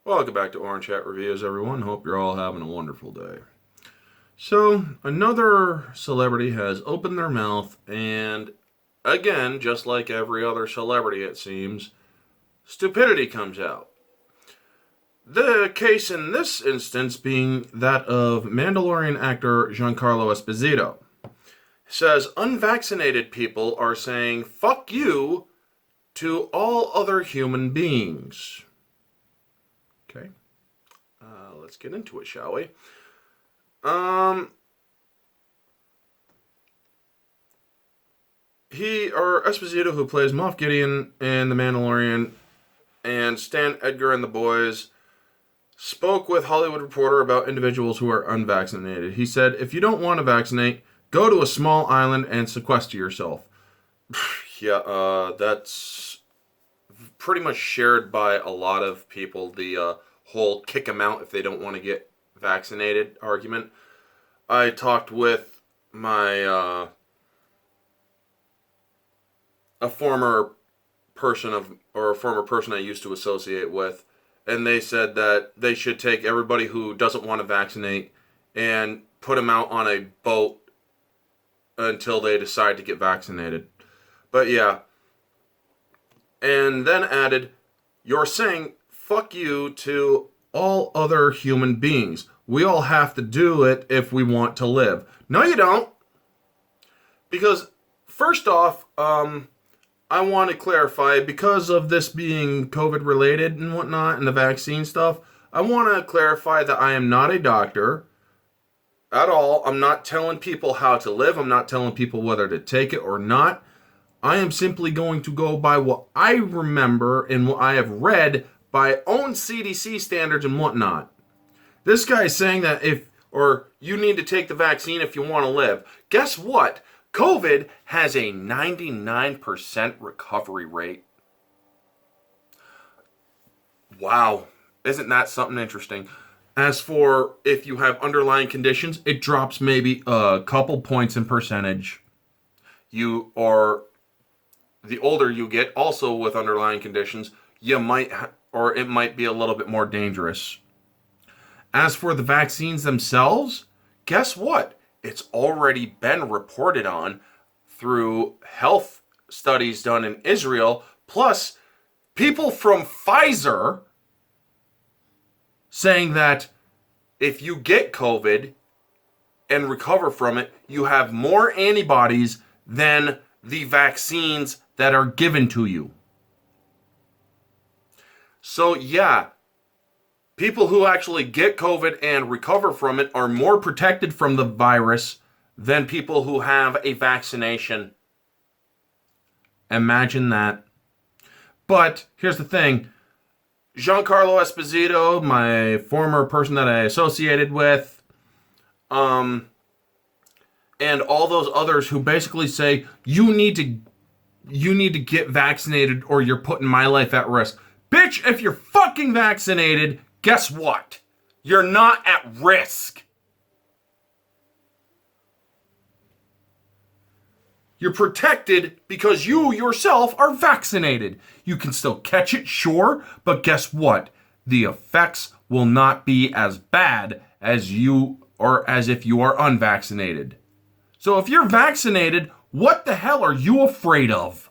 Welcome back to Orange Hat Reviews, everyone. Hope you're all having a wonderful day. So, another celebrity has opened their mouth, and again, just like every other celebrity, it seems, stupidity comes out. The case in this instance being that of Mandalorian actor Giancarlo Esposito. It says unvaccinated people are saying "fuck you" to all other human beings. Okay. Let's get into it, shall we? Esposito, who plays Moff Gideon in The Mandalorian, and Stan Edgar and the boys, spoke with Hollywood Reporter about individuals who are unvaccinated. He said, if you don't want to vaccinate, go to a small island and sequester yourself. Yeah, that's pretty much shared by a lot of people, the whole kick them out if they don't want to get vaccinated argument. I talked with my a former person I used to associate with, and they said that they should take everybody who doesn't want to vaccinate and put them out on a boat until they decide to get vaccinated. But yeah. And then added, you're saying fuck you to all other human beings. We all have to do it if we want to live. No, you don't. Because, first off, I want to clarify, because of this being COVID related and whatnot, and the vaccine stuff, I want to clarify that I am not a doctor at all. I'm not telling people how to live. I'm not telling people whether to take it or not. I am simply going to go by what I remember and what I have read by own CDC standards and whatnot. This guy is saying that you need to take the vaccine if you want to live. Guess what? COVID has a 99% recovery rate. Wow. Isn't that something interesting? As for if you have underlying conditions, it drops maybe a couple points in percentage. The older you get, also with underlying conditions, it might be a little bit more dangerous. As for the vaccines themselves, guess what? It's already been reported on through health studies done in Israel, plus people from Pfizer saying that if you get COVID and recover from it, you have more antibodies than the vaccines that are given to you. So yeah, people who actually get COVID and recover from it are more protected from the virus than people who have a vaccination. Imagine that. But here's the thing. Giancarlo Esposito, my former person that I associated with, and all those others who basically say, you need to get vaccinated or you're putting my life at risk. Bitch, if you're fucking vaccinated, guess what? You're not at risk. You're protected because you yourself are vaccinated. You can still catch it, sure, but guess what? The effects will not be as bad as if you are unvaccinated. So if you're vaccinated, what the hell are you afraid of?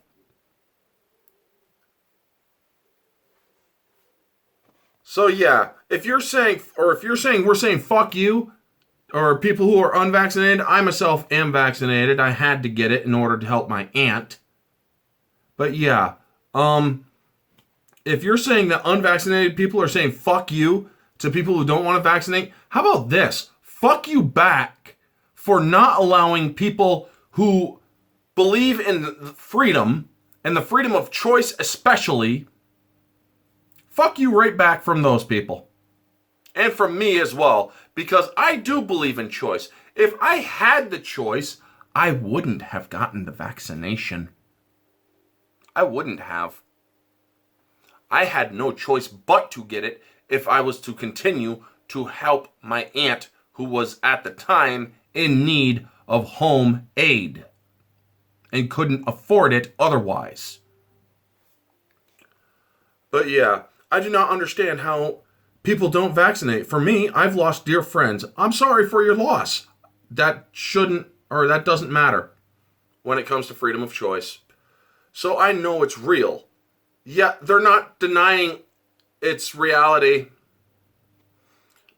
So yeah, if you're saying we're saying fuck you, or people who are unvaccinated, I myself am vaccinated. I had to get it in order to help my aunt. But yeah, if you're saying that unvaccinated people are saying fuck you to people who don't want to vaccinate, how about this? Fuck you back for not allowing people who believe in freedom, and the freedom of choice especially. Fuck you right back from those people. And from me as well, because I do believe in choice. If I had the choice, I wouldn't have gotten the vaccination. I wouldn't have. I had no choice but to get it if I was to continue to help my aunt, who was at the time in need of home aid and couldn't afford it otherwise. But yeah, I do not understand how people don't vaccinate. For me, I've lost dear friends. I'm sorry for your loss. That doesn't matter when it comes to freedom of choice. So I know it's real. Yet they're not denying its reality.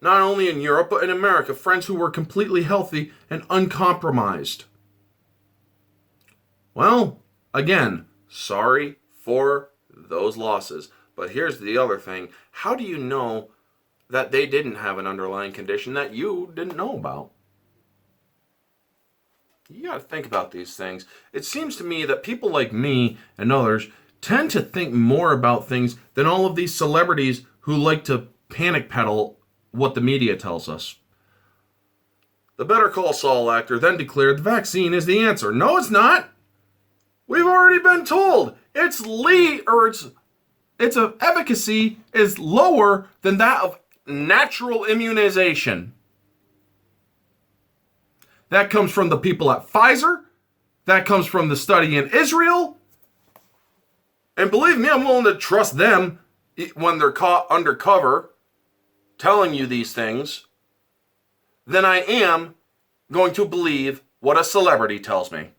Not only in Europe, but in America, friends who were completely healthy and uncompromised. Well, again, sorry for those losses. But here's the other thing. How do you know that they didn't have an underlying condition that you didn't know about? You got to think about these things. It seems to me that people like me and others tend to think more about things than all of these celebrities who like to panic peddle what the media tells us. The Better Call Saul actor then declared the vaccine is the answer. No, it's not. We've already been told its efficacy is lower than that of natural immunization. That comes from the people at Pfizer. That comes from the study in Israel. And believe me, I'm willing to trust them when they're caught undercover telling you these things than I am going to believe what a celebrity tells me.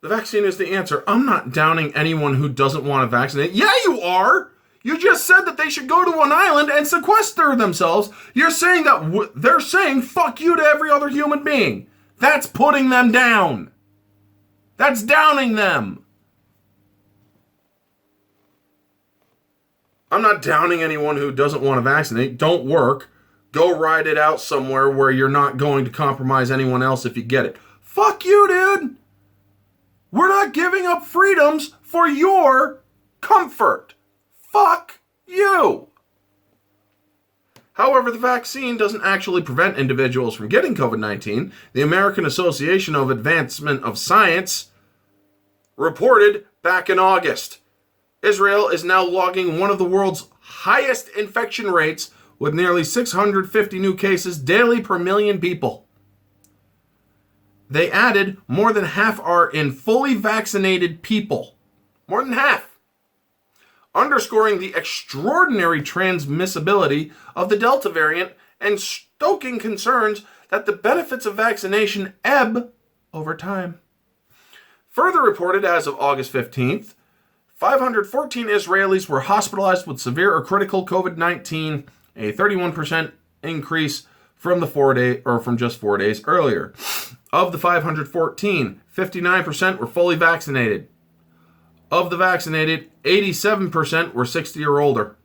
The vaccine is the answer. I'm not downing anyone who doesn't want to vaccinate. Yeah, you are. You just said that they should go to an island and sequester themselves. You're saying that they're saying fuck you to every other human being. That's putting them down. That's downing them. I'm not downing anyone who doesn't want to vaccinate. Don't work. Go ride it out somewhere where you're not going to compromise anyone else if you get it. Fuck you, dude. We're not giving up freedoms for your comfort. Fuck you. However, the vaccine doesn't actually prevent individuals from getting COVID-19. The American Association of Advancement of Science reported back in August. Israel is now logging one of the world's highest infection rates with nearly 650 new cases daily per million people. They added more than half are in fully vaccinated people. More than half. Underscoring the extraordinary transmissibility of the Delta variant and stoking concerns that the benefits of vaccination ebb over time. Further reported as of August 15th, 514 Israelis were hospitalized with severe or critical COVID-19, a 31% increase from just 4 days earlier. Of the 514, 59% were fully vaccinated. Of the vaccinated, 87% were 60 or older.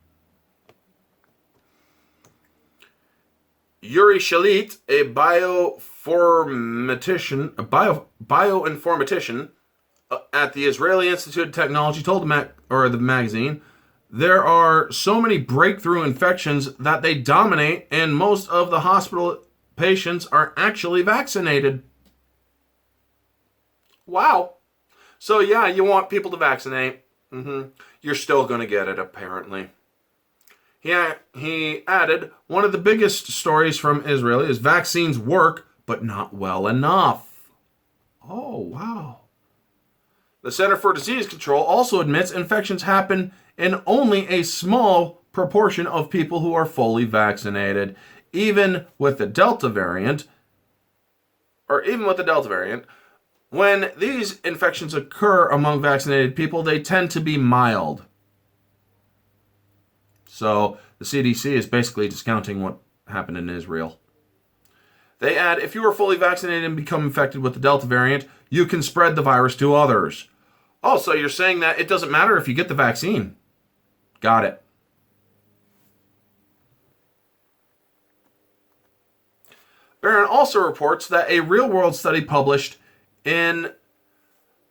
Yuri Shalit, a bioinformatician at the Israeli Institute of Technology, told the magazine, there are so many breakthrough infections that they dominate, and most of the hospital patients are actually vaccinated. Wow. So yeah, you want people to vaccinate. You're still going to get it, apparently. He added, one of the biggest stories from Israel is vaccines work, but not well enough. Oh, wow. The Center for Disease Control also admits infections happen in only a small proportion of people who are fully vaccinated. Even with the Delta variant, when these infections occur among vaccinated people, they tend to be mild. So the CDC is basically discounting what happened in Israel. They add, if you are fully vaccinated and become infected with the Delta variant, you can spread the virus to others. Oh, so you're saying that it doesn't matter if you get the vaccine. Got it. Barron also reports that a real-world study published in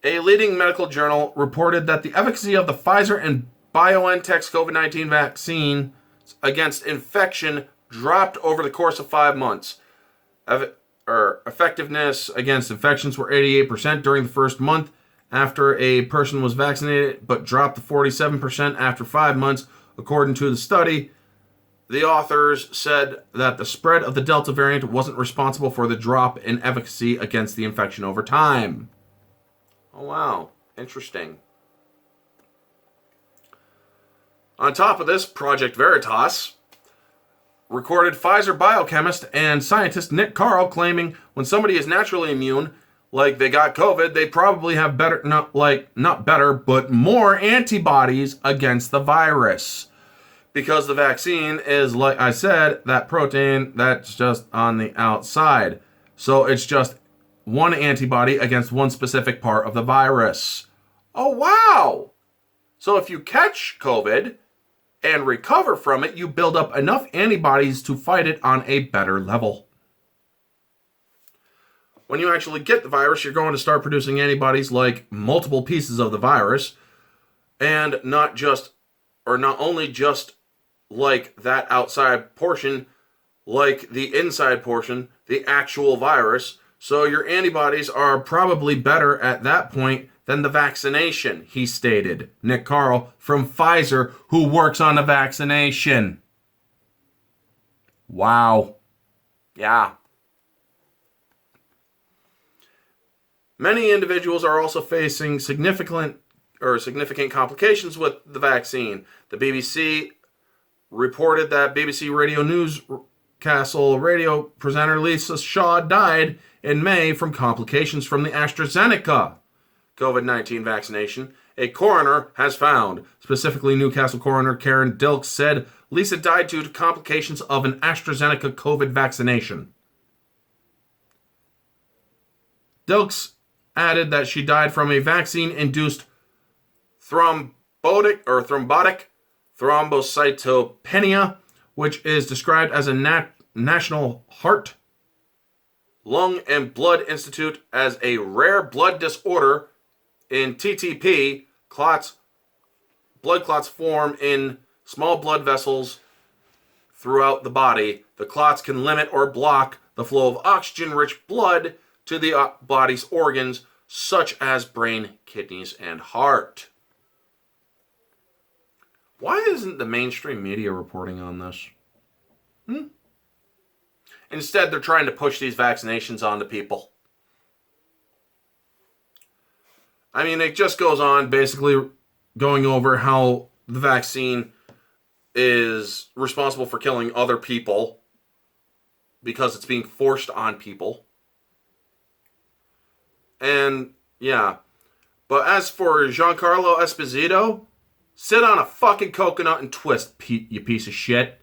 a leading medical journal reported that the efficacy of the Pfizer and BioNTech's COVID-19 vaccine against infection dropped over the course of 5 months. Effectiveness against infections were 88% during the first month after a person was vaccinated, but dropped to 47% after 5 months, according to the study. The authors said that the spread of the Delta variant wasn't responsible for the drop in efficacy against the infection over time. Oh, wow. Interesting. On top of this, Project Veritas recorded Pfizer biochemist and scientist Nick Carl claiming when somebody is naturally immune, like they got COVID, they probably have better, not better, but more antibodies against the virus. Because the vaccine is, like I said, that protein that's just on the outside. So it's just one antibody against one specific part of the virus. Oh, wow! So if you catch COVID and recover from it, you build up enough antibodies to fight it on a better level. When you actually get the virus, you're going to start producing antibodies like multiple pieces of the virus, and not only just like that outside portion, like the inside portion, the actual virus. So your antibodies are probably better at that point than the vaccination, he stated. Nick Carl from Pfizer, who works on the vaccination. Wow. Yeah. Many individuals are also facing significant complications with the vaccine. The BBC reported that BBC Radio Newscastle radio presenter Lisa Shaw died in May from complications from the AstraZeneca COVID-19 vaccination. A coroner has found. Specifically, Newcastle coroner Karen Dilks said Lisa died due to complications of an AstraZeneca COVID vaccination. Dilks added that she died from a vaccine-induced thrombotic thrombocytopenia, which is described as a National Heart, Lung, and Blood Institute as a rare blood disorder. In TTP, blood clots form in small blood vessels throughout the body. The clots can limit or block the flow of oxygen-rich blood to the body's organs, such as brain, kidneys, and heart. Why isn't the mainstream media reporting on this? Instead, they're trying to push these vaccinations onto people. I mean, it just goes on basically going over how the vaccine is responsible for killing other people because it's being forced on people. And, yeah. But as for Giancarlo Esposito, sit on a fucking coconut and twist, you piece of shit.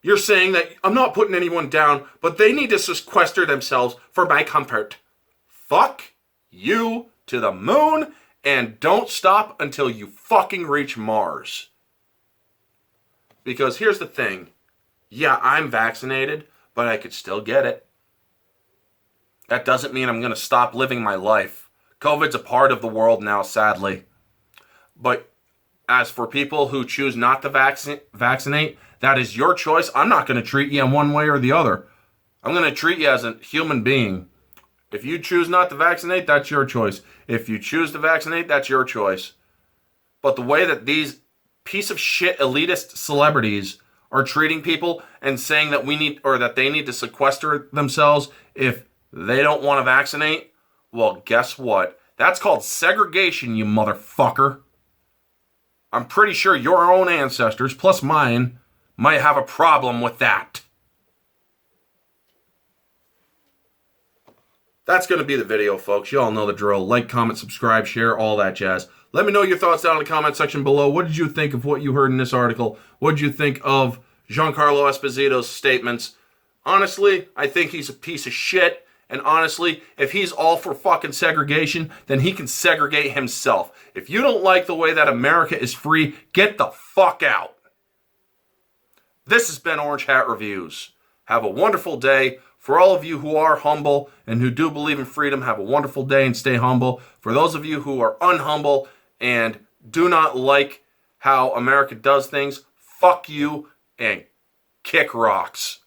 You're saying that I'm not putting anyone down, but they need to sequester themselves for my comfort. Fuck you to the moon, and don't stop until you fucking reach Mars. Because here's the thing. Yeah, I'm vaccinated, but I could still get it. That doesn't mean I'm going to stop living my life. COVID's a part of the world now, sadly. But as for people who choose not to vaccinate, that is your choice. I'm not going to treat you in one way or the other. I'm going to treat you as a human being. If you choose not to vaccinate, that's your choice. If you choose to vaccinate, that's your choice. But the way that these piece of shit elitist celebrities are treating people and saying that they need to sequester themselves if they don't want to vaccinate, well, guess what? That's called segregation, you motherfucker. I'm pretty sure your own ancestors, plus mine, might have a problem with that. That's going to be the video, folks. You all know the drill. Like, comment, subscribe, share, all that jazz. Let me know your thoughts down in the comment section below. What did you think of what you heard in this article? What did you think of Giancarlo Esposito's statements? Honestly, I think he's a piece of shit. And honestly, if he's all for fucking segregation, then he can segregate himself. If you don't like the way that America is free, get the fuck out. This has been Orange Hat Reviews. Have a wonderful day. For all of you who are humble and who do believe in freedom, have a wonderful day and stay humble. For those of you who are unhumble and do not like how America does things, fuck you and kick rocks.